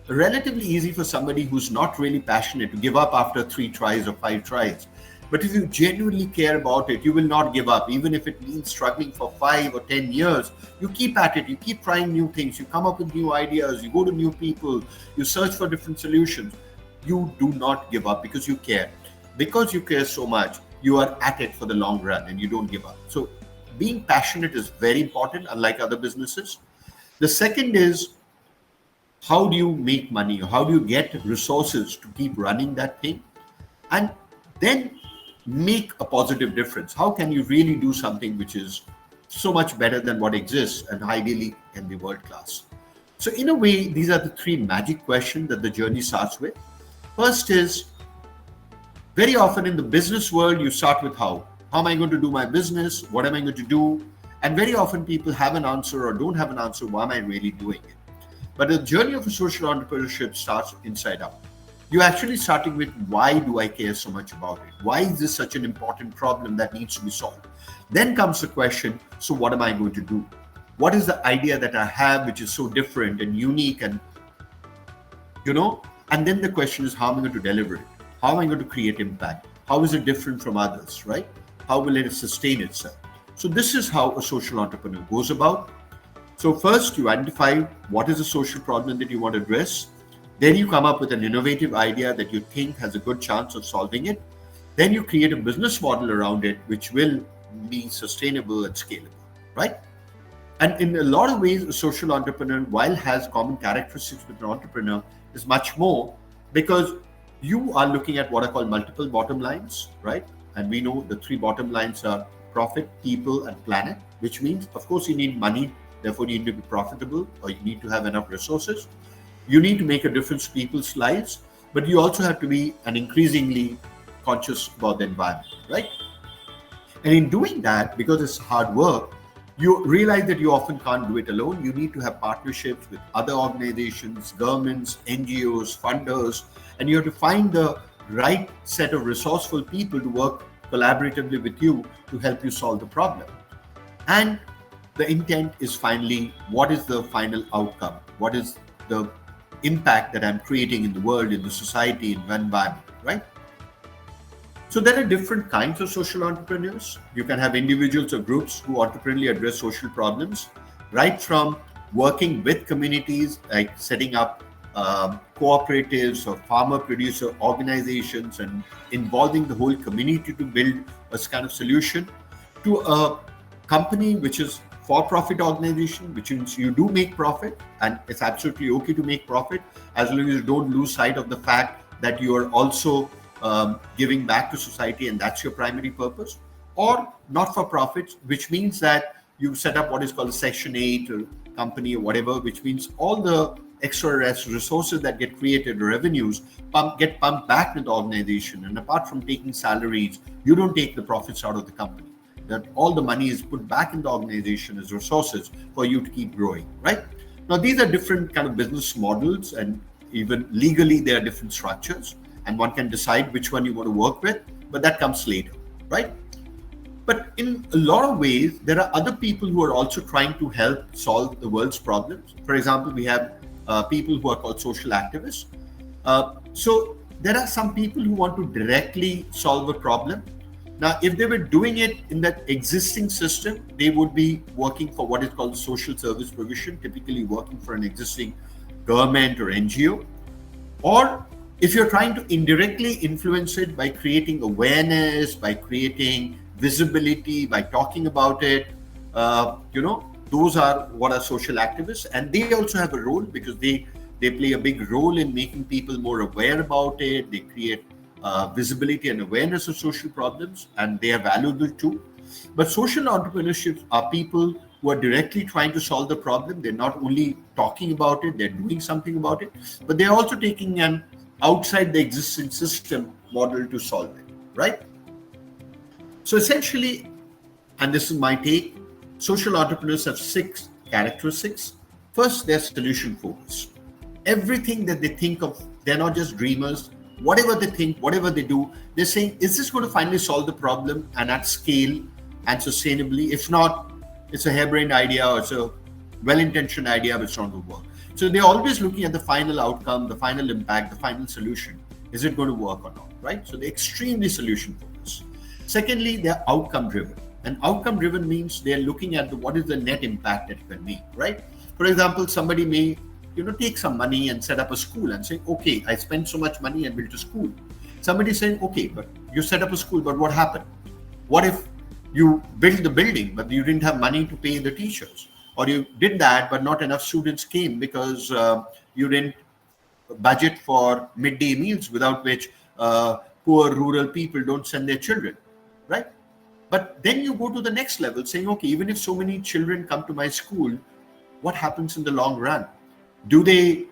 relatively easy for somebody who's not really passionate to give up after 3 tries or 5 tries. But if you genuinely care about it, you will not give up. Even if it means struggling for 5 or 10 years, you keep at it, you keep trying new things, you come up with new ideas, you go to new people, you search for different solutions. You do not give up because you care. Because you care so much, you are at it for the long run and you don't give up. So being passionate is very important, unlike other businesses. The second is, how do you make money? Or how do you get resources to keep running that thing? And then make a positive difference. How can you really do something which is so much better than what exists and ideally can be world class? So in a way, these are the 3 magic questions that the journey starts with. First is, very often in the business world, you start with how. How am I going to do my business? What am I going to do? And very often people have an answer or don't have an answer. Why am I really doing it? But the journey of a social entrepreneurship starts inside out. You're actually starting with, why do I care so much about it? Why is this such an important problem that needs to be solved? Then comes the question, so what am I going to do? What is the idea that I have which is so different and unique and, And then the question is, how am I going to deliver it? How am I going to create impact? How is it different from others, right? How will it sustain itself? So this is how a social entrepreneur goes about. So first you identify what is the social problem that you want to address. Then you come up with an innovative idea that you think has a good chance of solving it. Then you create a business model around it, which will be sustainable and scalable, right? And in a lot of ways, a social entrepreneur, while has common characteristics with an entrepreneur, is much more, because you are looking at what are called multiple bottom lines, right? And we know the three bottom lines are profit, people, and planet, which means, of course, you need money, therefore you need to be profitable, or you need to have enough resources. You need to make a difference to people's lives, but you also have to be an increasingly conscious about the environment, right? And in doing that, because it's hard work, you realize that you often can't do it alone. You need to have partnerships with other organizations, governments, NGOs, funders, and you have to find the right set of resourceful people to work collaboratively with you to help you solve the problem. And the intent is finally, what is the final outcome? What is the impact that I'm creating in the world, in the society, in the environment, right? So there are different kinds of social entrepreneurs. You can have individuals or groups who entrepreneurially address social problems, right from working with communities, like setting up cooperatives or farmer producer organizations and involving the whole community to build a kind of solution, to a company which is for-profit organization, which means you do make profit, and it's absolutely okay to make profit as long as you don't lose sight of the fact that you are also giving back to society, and that's your primary purpose. Or not for profits, which means that you set up what is called a Section 8 or company or whatever, which means all the extra resources that get created, revenues, get pumped back into the organization. And apart from taking salaries, you don't take the profits out of the company. That all the money is put back in the organization as resources for you to keep growing, right? Now, these are different kind of business models, and even legally, there are different structures. And one can decide which one you want to work with, but that comes later, right? But in a lot of ways, there are other people who are also trying to help solve the world's problems. For example, we have people who are called social activists. So there are some people who want to directly solve a problem. Now, if they were doing it in that existing system, they would be working for what is called social service provision, typically working for an existing government or NGO. Or if you're trying to indirectly influence it by creating awareness, by creating visibility, by talking about it, those are what are social activists. And they also have a role, because they play a big role in making people more aware about it. They create visibility and awareness of social problems, and they are valuable too. But social entrepreneurships are people who are directly trying to solve the problem. They're not only talking about it, they're doing something about it, but they're also taking an outside the existing system model to solve it, right? So essentially, and this is my take, social entrepreneurs have 6 characteristics. First, they're solution focused. Everything that they think of, they're not just dreamers. Whatever they think, whatever they do, they're saying, is this going to finally solve the problem and at scale and sustainably? If not, it's a harebrained idea, or it's a well-intentioned idea, but it's not going to work. So they're always looking at the final outcome, the final impact, the final solution. Is it going to work or not, right? So they're extremely solution focused. Secondly, they're outcome driven. And outcome driven means they're looking at what is the net impact that you can make, right? For example, somebody may take some money and set up a school and say, okay, I spent so much money and built a school. Somebody saying, okay, but you set up a school, but what happened? What if you built the building, but you didn't have money to pay the teachers? Or you did that, but not enough students came because you didn't budget for midday meals, without which poor rural people don't send their children, right? But then you go to the next level saying, okay, even if so many children come to my school, what happens in the long run? Do they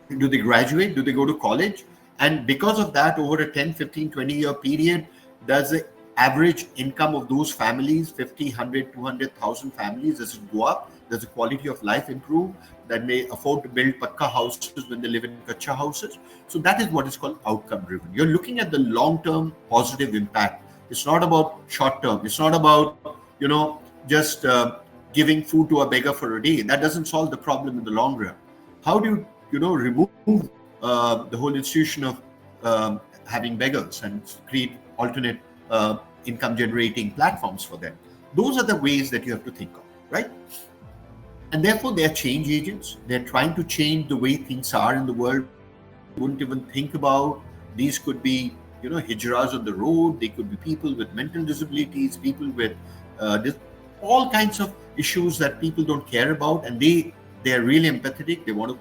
graduate? Do they go to college? And because of that, over a 10, 15, 20-year period, does the average income of those families, 50, 100, 200,000 families, does it go up? Does the quality of life improve? That may afford to build pakka houses when they live in kacha houses. So that is what is called outcome driven. You're looking at the long-term positive impact. It's not about short-term. It's not about, just giving food to a beggar for a day. That doesn't solve the problem in the long run. How do you, remove the whole institution of having beggars and create alternate income generating platforms for them. Those are the ways that you have to think of, right? And therefore, they are change agents. They're trying to change the way things are in the world. People wouldn't even think about. These could be, hijras on the road. They could be people with mental disabilities, people with all kinds of issues that people don't care about, and they're really empathetic. They want to,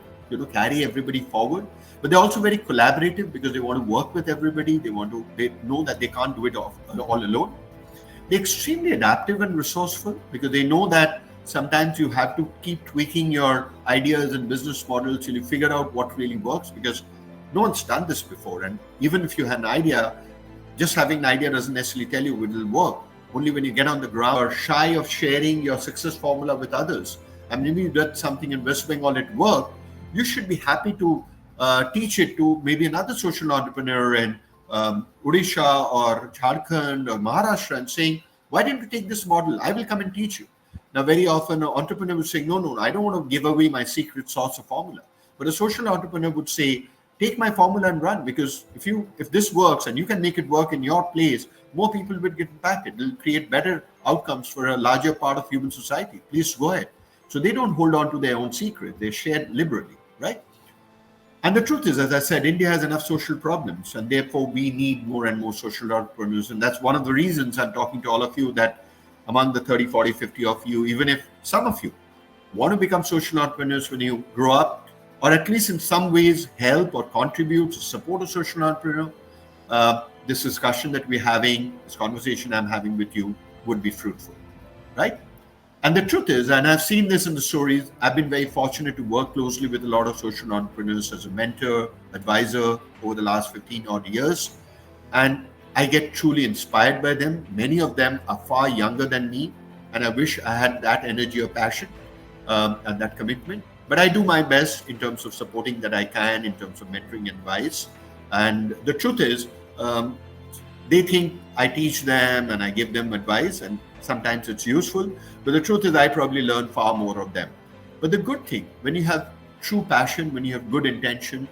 carry everybody forward. But they're also very collaborative because they want to work with everybody. They know that they can't do it all alone. They're extremely adaptive and resourceful because they know that sometimes you have to keep tweaking your ideas and business models till you figure out what really works, because no one's done this before. And even if you have an idea, just having an idea doesn't necessarily tell you it will work. Only when you get on the ground or shy of sharing your success formula with others. And maybe you did something in West Bengal, it worked. You should be happy to teach it to maybe another social entrepreneur in Odisha or Jharkhand or Maharashtra and saying, why didn't you take this model? I will come and teach you. Now, very often an entrepreneur will say, no, I don't want to give away my secret sauce or formula. But a social entrepreneur would say, take my formula and run, because if this works and you can make it work in your place, more people will get impacted. It will create better outcomes for a larger part of human society. Please go ahead. So they don't hold on to their own secret. They share liberally, right? And the truth is, as I said, India has enough social problems, and therefore we need more and more social entrepreneurs. And that's one of the reasons I'm talking to all of you, that among the 30, 40, 50 of you, even if some of you want to become social entrepreneurs when you grow up, or at least in some ways help or contribute to support a social entrepreneur, this discussion that we're having, this conversation I'm having with you would be fruitful, right? And the truth is, and I've seen this in the stories, I've been very fortunate to work closely with a lot of social entrepreneurs as a mentor, advisor over the last 15 odd years. And I get truly inspired by them. Many of them are far younger than me, and I wish I had that energy or passion and that commitment. But I do my best in terms of supporting that I can, in terms of mentoring advice. And the truth is, they think I teach them and I give them advice, and sometimes it's useful. But the truth is, I probably learn far more of them. But the good thing, when you have true passion, when you have good intention,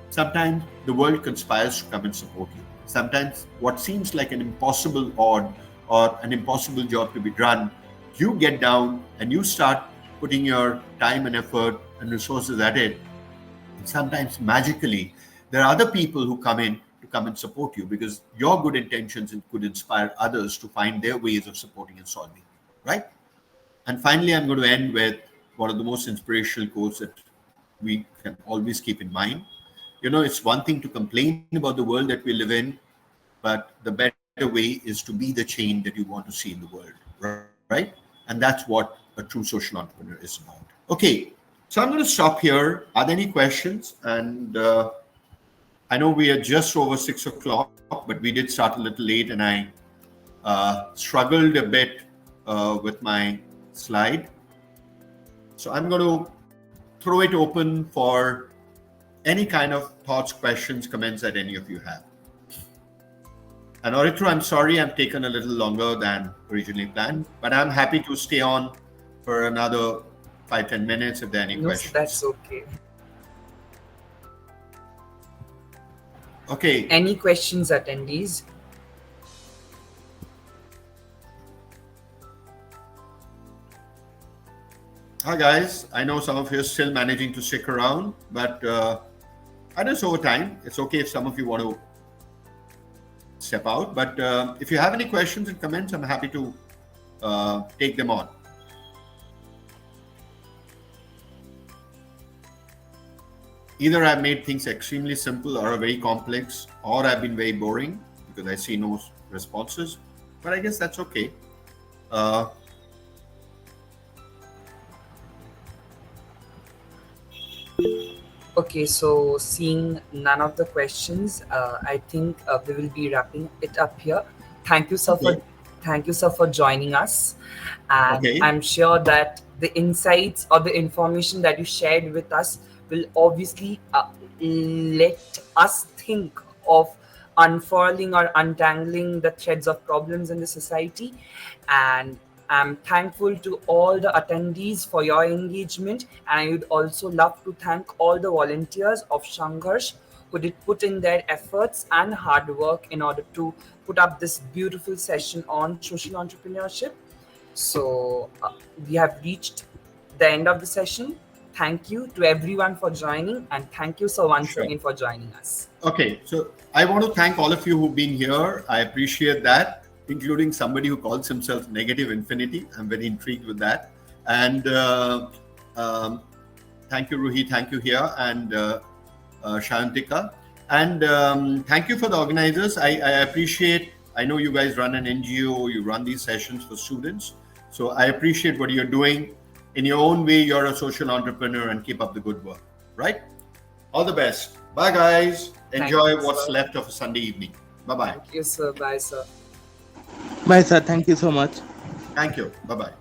sometimes the world conspires to come and support you. Sometimes what seems like an impossible odd or an impossible job to be done, you get down and you start putting your time and effort and resources at it. And sometimes magically, there are other people who come and support you, because your good intentions could inspire others to find their ways of supporting and solving, right? And finally, I'm going to end with one of the most inspirational quotes that we can always keep in mind. It's one thing to complain about the world that we live in, but the better way is to be the change that you want to see in the world, right? And that's what a true social entrepreneur is about. Okay, so I'm going to stop here. Are there any questions? And I know we are just over 6 o'clock, but we did start a little late, and I struggled a bit with my slide. So I'm going to throw it open for any kind of thoughts, questions, comments that any of you have. And Oritra, I'm sorry I've taken a little longer than originally planned, but I'm happy to stay on for another 5-10 minutes if there are any questions. That's okay. Okay. Any questions, attendees? Hi guys, I know some of you are still managing to stick around, but I know it's over time. It's okay if some of you want to step out, but if you have any questions and comments, I'm happy to take them on. Either I've made things extremely simple or very complex, or I've been very boring because I see no responses, but I guess that's okay. Okay, so seeing none of the questions, I think we will be wrapping it up here. Thank you, sir, for joining us. And I'm sure that the insights or the information that you shared with us will obviously let us think of unfurling or untangling the threads of problems in the society. And I'm thankful to all the attendees for your engagement, and I would also love to thank all the volunteers of Sangharsh who did put in their efforts and hard work in order to put up this beautiful session on social entrepreneurship. So, we have reached the end of the session. Thank you to everyone for joining, and thank you so once Sure. again for joining us. Okay, so I want to thank all of you who've been here. I appreciate that, including somebody who calls himself Negative Infinity. I'm very intrigued with that. And um, thank you, Ruhi. Thank you here, and Shantika. And thank you for the organizers. I appreciate, I know you guys run an NGO, you run these sessions for students. So I appreciate what you're doing. In your own way, you're a social entrepreneur, and keep up the good work, right? All the best. Bye, guys. Thank Enjoy you, what's sir. left of a Sunday evening. Bye-bye. Thank you, sir. Bye, sir. Bye, sir. Thank you so much. Thank you. Bye-bye.